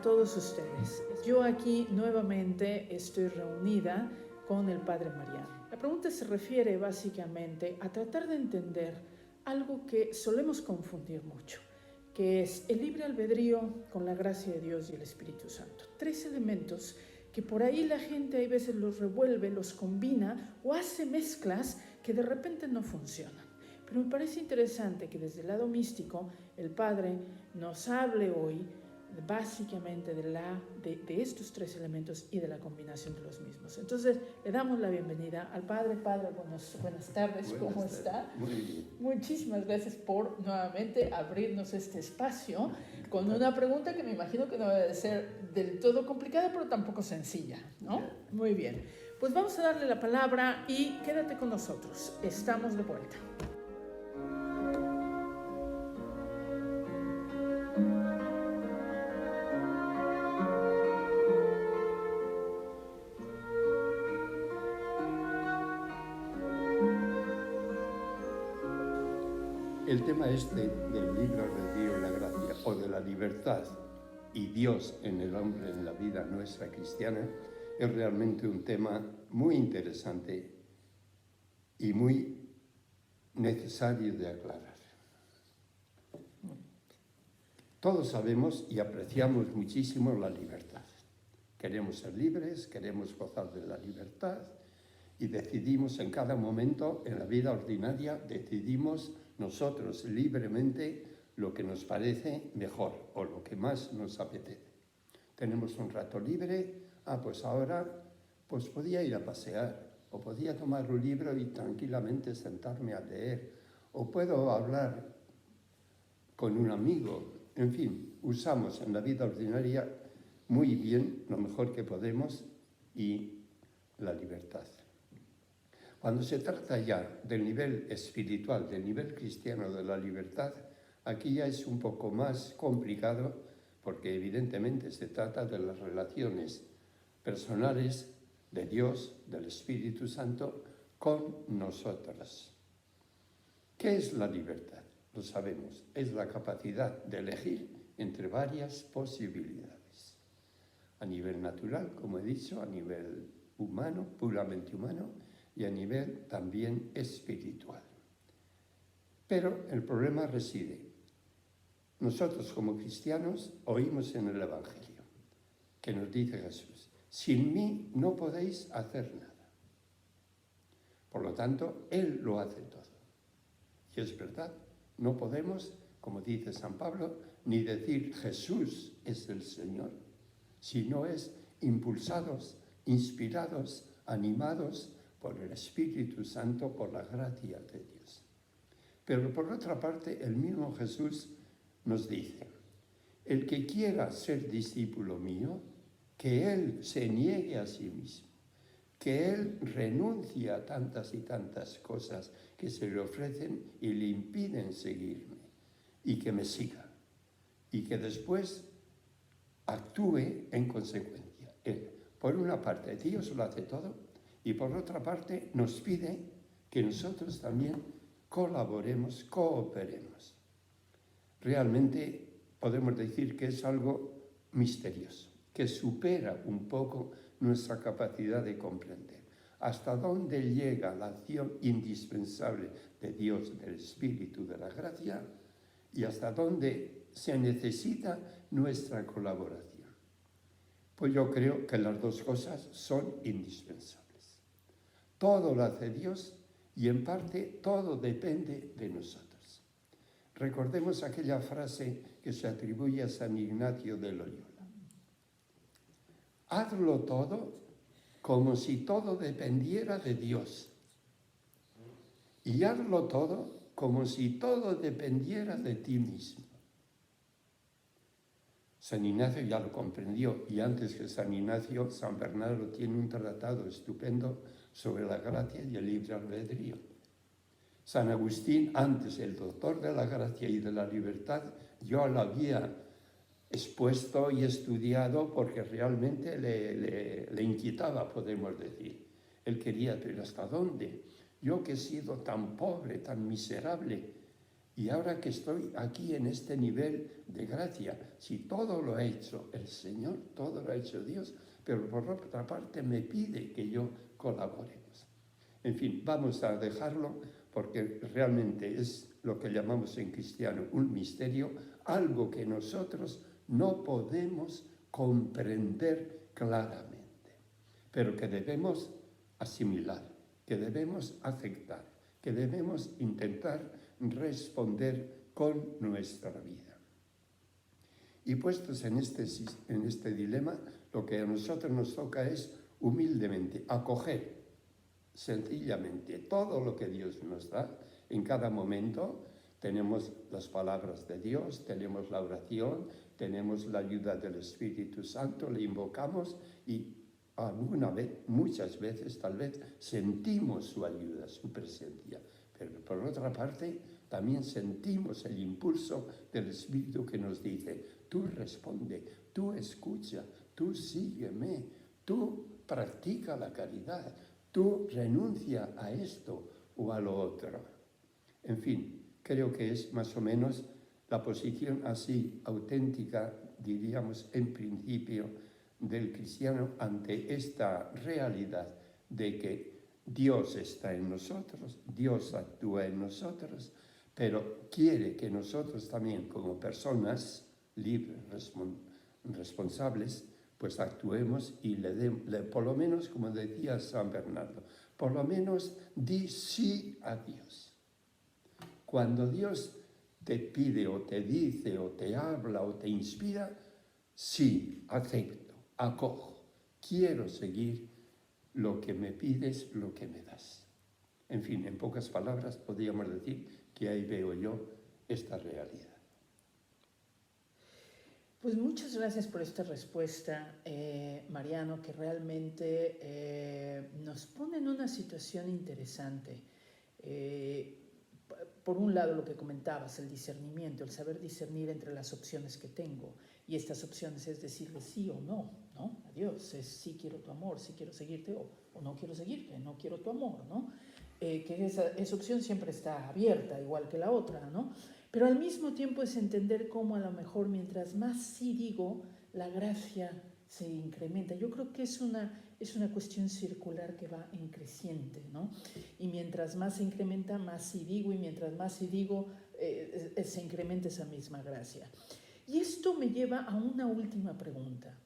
a todos ustedes. Yo aquí nuevamente estoy reunida con el Padre Mariano. La pregunta se refiere básicamente a tratar de entender algo que solemos confundir mucho, que es el libre albedrío con la gracia de Dios y el Espíritu Santo. Tres elementos que por ahí la gente hay veces los revuelve, los combina o hace mezclas que de repente no funcionan. Pero me parece interesante que desde el lado místico el Padre nos hable hoy básicamente de estos tres elementos y de la combinación de los mismos. Entonces le damos la bienvenida al Padre. Padre, buenas tardes, ¿cómo está? Muy bien. Muchísimas gracias por nuevamente abrirnos este espacio con una pregunta que me imagino que no debe ser del todo complicada, pero tampoco sencilla, ¿no? Muy bien, pues vamos a darle la palabra y quédate con nosotros, estamos de vuelta. El tema este del libre albedrío y la gracia, o de la libertad y Dios en el hombre, en la vida nuestra cristiana, es realmente un tema muy interesante y muy necesario de aclarar. Todos sabemos y apreciamos muchísimo la libertad. Queremos ser libres, queremos gozar de la libertad y decidimos en cada momento, en la vida ordinaria, decidimos nosotros libremente lo que nos parece mejor o lo que más nos apetece. Tenemos un rato libre, pues ahora podía ir a pasear, o podía tomar un libro y tranquilamente sentarme a leer, o puedo hablar con un amigo. En fin, usamos en la vida ordinaria muy bien lo mejor que podemos y la libertad. Cuando se trata ya del nivel espiritual, del nivel cristiano de la libertad, aquí ya es un poco más complicado porque evidentemente se trata de las relaciones personales de Dios, del Espíritu Santo, con nosotras. ¿Qué es la libertad? Lo sabemos, es la capacidad de elegir entre varias posibilidades. A nivel natural, como he dicho, a nivel humano, puramente humano, y a nivel también espiritual. Pero el problema reside. Nosotros como cristianos oímos en el Evangelio que nos dice Jesús, sin mí no podéis hacer nada. Por lo tanto, Él lo hace todo. Y es verdad, no podemos, como dice San Pablo, ni decir Jesús es el Señor, sino es impulsados, inspirados, animados por el Espíritu Santo, por la gracia de Dios. Pero por otra parte, el mismo Jesús nos dice, el que quiera ser discípulo mío, que él se niegue a sí mismo, que él renuncie a tantas y tantas cosas que se le ofrecen y le impiden seguirme, y que me siga, y que después actúe en consecuencia. Por una parte, Dios lo hace todo, y por otra parte nos pide que nosotros también colaboremos, cooperemos. Realmente podemos decir que es algo misterioso, que supera un poco nuestra capacidad de comprender. Hasta dónde llega la acción indispensable de Dios, del Espíritu, de la gracia, y hasta dónde se necesita nuestra colaboración. Pues yo creo que las dos cosas son indispensables. Todo lo hace Dios y en parte todo depende de nosotros. Recordemos aquella frase que se atribuye a San Ignacio de Loyola. Hazlo todo como si todo dependiera de Dios. Y hazlo todo como si todo dependiera de ti mismo. San Ignacio ya lo comprendió y antes que San Ignacio, San Bernardo tiene un tratado estupendo sobre la gracia y el libre albedrío. San Agustín, antes el doctor de la gracia y de la libertad, yo lo había expuesto y estudiado porque realmente le inquietaba, podemos decir. Él quería, pero ¿hasta dónde? Yo que he sido tan pobre, tan miserable, Y ahora que estoy aquí en este nivel de gracia, si todo lo ha hecho el Señor, todo lo ha hecho Dios, pero por otra parte me pide que yo colaboremos. En fin, vamos a dejarlo porque realmente es lo que llamamos en cristiano un misterio, algo que nosotros no podemos comprender claramente, pero que debemos asimilar, que debemos aceptar, que debemos intentar responder con nuestra vida. Y puestos en este dilema, lo que a nosotros nos toca es humildemente acoger sencillamente todo lo que Dios nos da en cada momento. Tenemos las palabras de Dios, tenemos la oración, tenemos la ayuda del Espíritu Santo, le invocamos y alguna vez, muchas veces tal vez, sentimos su ayuda, su presencia. Pero por otra parte, también sentimos el impulso del Espíritu que nos dice, tú responde, tú escucha, tú sígueme, tú practica la caridad, tú renuncia a esto o a lo otro. En fin, creo que es más o menos la posición así auténtica, diríamos en principio, del cristiano ante esta realidad de que Dios está en nosotros, Dios actúa en nosotros, pero quiere que nosotros también como personas libres, responsables, pues actuemos y por lo menos, como decía San Bernardo, por lo menos di sí a Dios. Cuando Dios te pide o te dice o te habla o te inspira, sí, acepto, acojo, quiero seguir lo que me pides, lo que me das. En fin, en pocas palabras podríamos decir que ahí veo yo esta realidad. Pues muchas gracias por esta respuesta, Mariano, que realmente nos pone en una situación interesante. Por un lado, lo que comentabas, el discernimiento, el saber discernir entre las opciones que tengo. Y estas opciones es decirle sí o no, ¿no? A Dios, es sí quiero tu amor, sí quiero seguirte o no quiero seguirte, no quiero tu amor, ¿no? Que esa opción siempre está abierta, igual que la otra, ¿no? Pero al mismo tiempo es entender cómo a lo mejor mientras más sí digo, la gracia se incrementa. Yo creo que es una cuestión circular que va en creciente, ¿no? Y mientras más se incrementa, más sí digo, y mientras más sí digo, se incrementa esa misma gracia. Y esto me lleva a una última pregunta,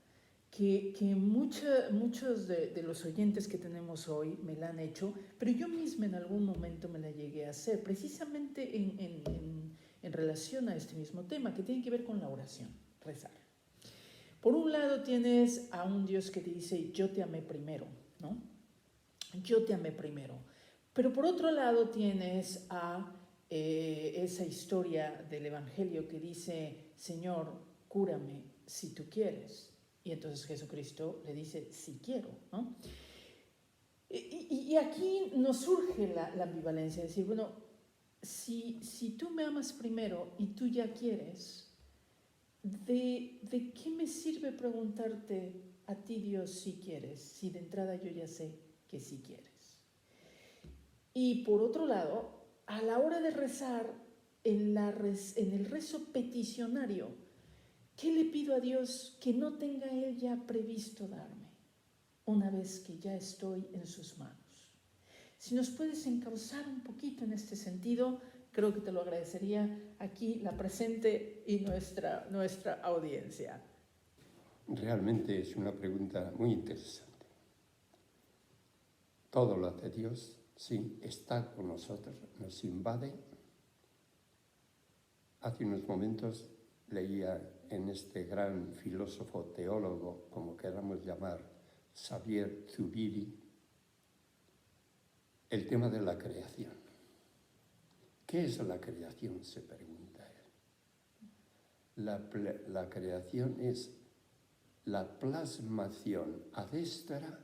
que muchos de los oyentes que tenemos hoy me la han hecho, pero yo misma en algún momento me la llegué a hacer, precisamente en relación a este mismo tema, que tiene que ver con la oración, rezar. Por un lado tienes a un Dios que te dice, yo te amé primero, ¿no? Yo te amé primero. Pero por otro lado tienes a esa historia del Evangelio que dice, Señor, cúrame si tú quieres. Y entonces Jesucristo le dice, sí quiero, ¿no? Y aquí nos surge la ambivalencia, de decir, bueno, si tú me amas primero y tú ya quieres, ¿de qué me sirve preguntarte a ti, Dios, si quieres, si de entrada yo ya sé que sí quieres? Y por otro lado, a la hora de rezar, en el rezo peticionario, ¿qué le pido a Dios que no tenga Él ya previsto darme, una vez que ya estoy en sus manos? Si nos puedes encauzar un poquito en este sentido, creo que te lo agradecería aquí la presente y nuestra audiencia. Realmente es una pregunta muy interesante. Todo lo hace Dios, sí, está con nosotros, nos invade. Hace unos momentos leía en este gran filósofo teólogo, como queramos llamar, Xavier Zubiri, el tema de la creación. ¿Qué es la creación?, se pregunta él. La creación es la plasmación adestra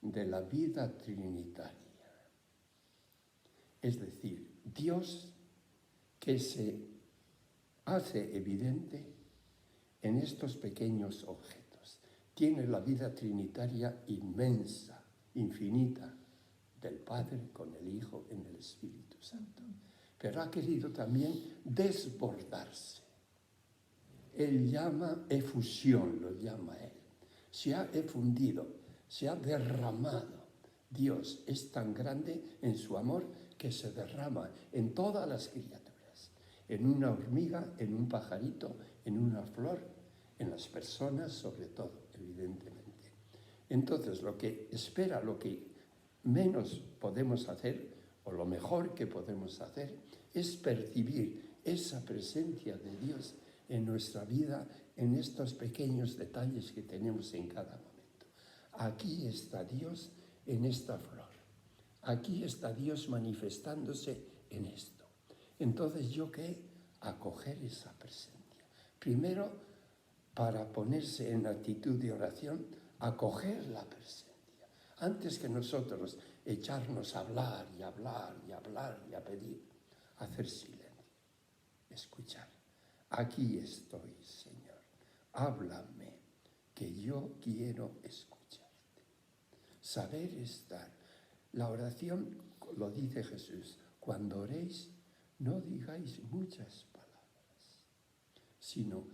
de la vida trinitaria. Es decir, Dios que se hace evidente en estos pequeños objetos. Tiene la vida trinitaria inmensa, infinita, del Padre con el Hijo en el Espíritu Santo. pero ha querido también desbordarse. Él llama efusión, lo llama él. Se ha efundido, se ha derramado. Dios es tan grande en su amor que se derrama en todas las criaturas, en una hormiga, en un pajarito, en una flor, en las personas sobre todo, evidentemente. Entonces, lo que espera, lo que menos podemos hacer, o lo mejor que podemos hacer, es percibir esa presencia de Dios en nuestra vida, en estos pequeños detalles que tenemos en cada momento. Aquí está Dios en esta flor. Aquí está Dios manifestándose en esto. Entonces, ¿yo qué? Acoger esa presencia. Primero, para ponerse en actitud de oración, acoger la presencia. Antes que nosotros echarnos a hablar y hablar y hablar y a pedir, hacer silencio, escuchar. Aquí estoy, Señor. Háblame, que yo quiero escucharte. Saber estar. La oración, lo dice Jesús, cuando oréis, no digáis muchas palabras, sino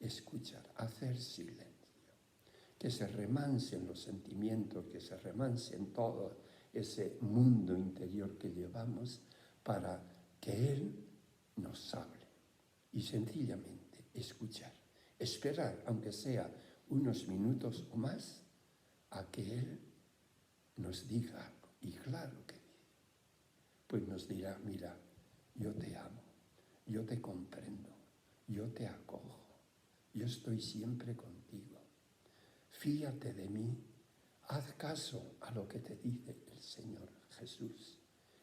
escuchar, hacer silencio. Que se remansen los sentimientos, que se remansen todo ese mundo interior que llevamos para que Él nos hable. Y sencillamente escuchar, esperar, aunque sea unos minutos o más, a que Él nos diga algo. Y claro que dice, pues nos dirá, mira, yo te amo, yo te comprendo, yo te acojo, yo estoy siempre contigo. Fíate de mí, haz caso a lo que te dice el Señor Jesús.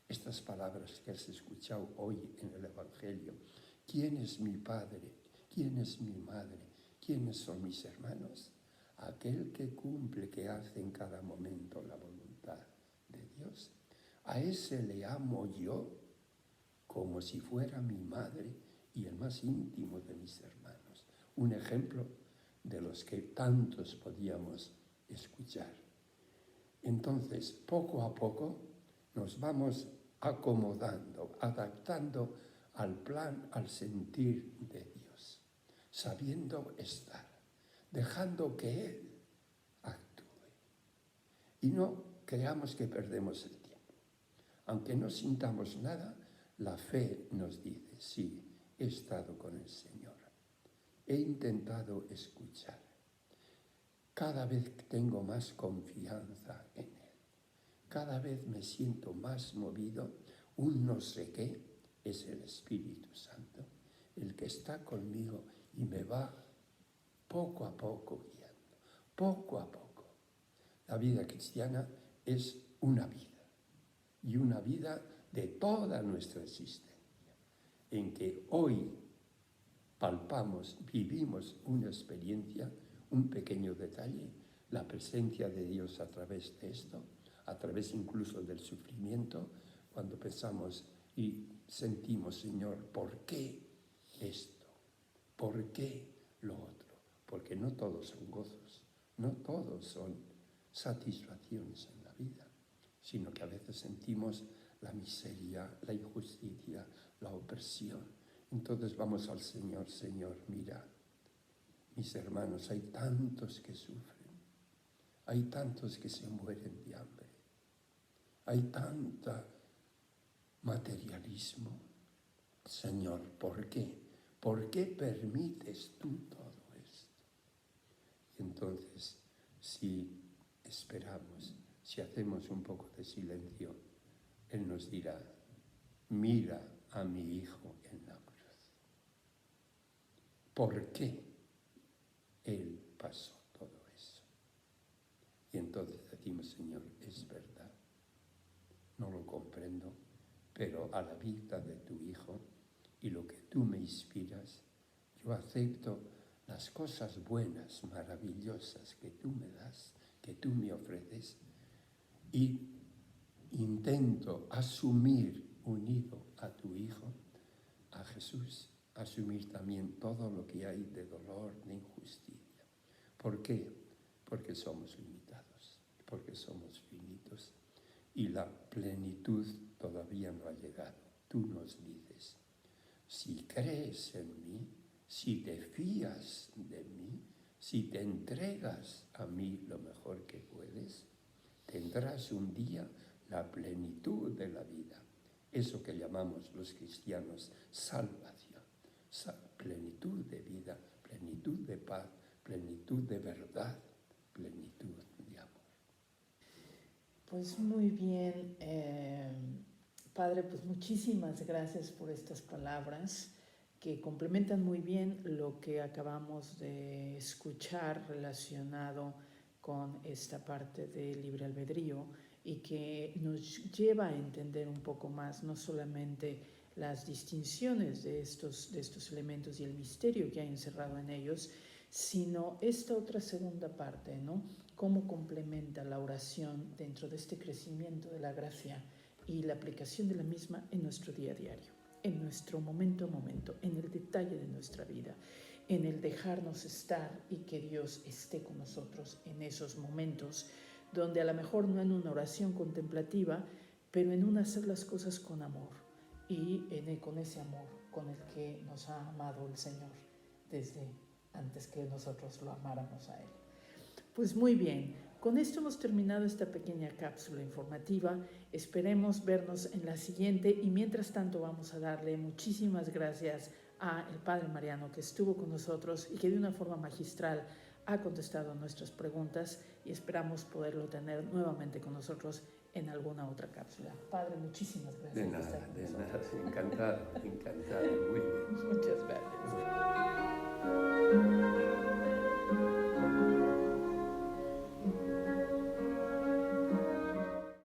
Estas palabras que has escuchado hoy en el Evangelio. ¿Quién es mi Padre? ¿Quién es mi Madre? ¿Quiénes son mis hermanos? Aquel que cumple, que hace en cada momento la voluntad de Dios. A ese le amo yo como si fuera mi madre y el más íntimo de mis hermanos. Un ejemplo de los que tantos podíamos escuchar. Entonces, poco a poco nos vamos acomodando, adaptando al plan, al sentir de Dios, sabiendo estar, dejando que Él actúe. Y no creamos que perdemos el tiempo. Aunque no sintamos nada, la fe nos dice, sí, he estado con el Señor, he intentado escuchar. Cada vez tengo más confianza en Él. Cada vez me siento más movido. Un no sé qué es el Espíritu Santo, el que está conmigo y me va poco a poco guiando, poco a poco. La vida cristiana es una vida, y una vida de toda nuestra existencia, en que hoy palpamos, vivimos una experiencia, un pequeño detalle, la presencia de Dios a través de esto, a través incluso del sufrimiento, cuando pensamos y sentimos, Señor, ¿por qué esto? ¿Por qué lo otro? Porque no todos son gozos, no todos son satisfacciones en la vida, sino que a veces sentimos la miseria, la injusticia, la opresión. Entonces vamos al Señor, Señor, mira, mis hermanos, hay tantos que sufren, hay tantos que se mueren de hambre, hay tanta materialismo. Señor, ¿por qué? ¿Por qué permites tú todo esto? Y entonces, si esperamos, si hacemos un poco de silencio, Él nos dirá, mira a mi hijo en la cruz. ¿Por qué Él pasó todo eso? Y entonces decimos, Señor, es verdad, no lo comprendo, pero a la vista de tu Hijo y lo que tú me inspiras, yo acepto las cosas buenas, maravillosas que tú me das, que tú me ofreces, y intento asumir, unido a tu Hijo, a Jesús, asumir también todo lo que hay de dolor, de injusticia. ¿Por qué? Porque somos limitados, porque somos finitos y la plenitud todavía no ha llegado. tú nos dices, si crees en mí, si te fías de mí, si te entregas a mí lo mejor que puedes, tendrás un día la plenitud de la vida. Eso que llamamos los cristianos salvación. Plenitud de vida, plenitud de paz, plenitud de verdad, plenitud de amor. Pues muy bien, Padre, pues muchísimas gracias por estas palabras que complementan muy bien lo que acabamos de escuchar relacionado con esta parte del libre albedrío y que nos lleva a entender un poco más no solamente las distinciones de estos elementos y el misterio que hay encerrado en ellos, sino esta otra segunda parte, ¿no? Cómo complementa la oración dentro de este crecimiento de la gracia y la aplicación de la misma en nuestro día a diario, en nuestro momento a momento, en el detalle de nuestra vida, en el dejarnos estar y que Dios esté con nosotros en esos momentos donde a lo mejor no en una oración contemplativa, pero en un hacer las cosas con amor y con ese amor con el que nos ha amado el Señor desde antes que nosotros lo amáramos a Él. Pues muy bien, con esto hemos terminado esta pequeña cápsula informativa. Esperemos vernos en la siguiente y mientras tanto vamos a darle muchísimas gracias al Padre Mariano que estuvo con nosotros y que de una forma magistral ha contestado nuestras preguntas y esperamos poderlo tener nuevamente con nosotros en alguna otra cápsula. Padre, muchísimas gracias. De nada, encantado, muy bien. Muchas gracias.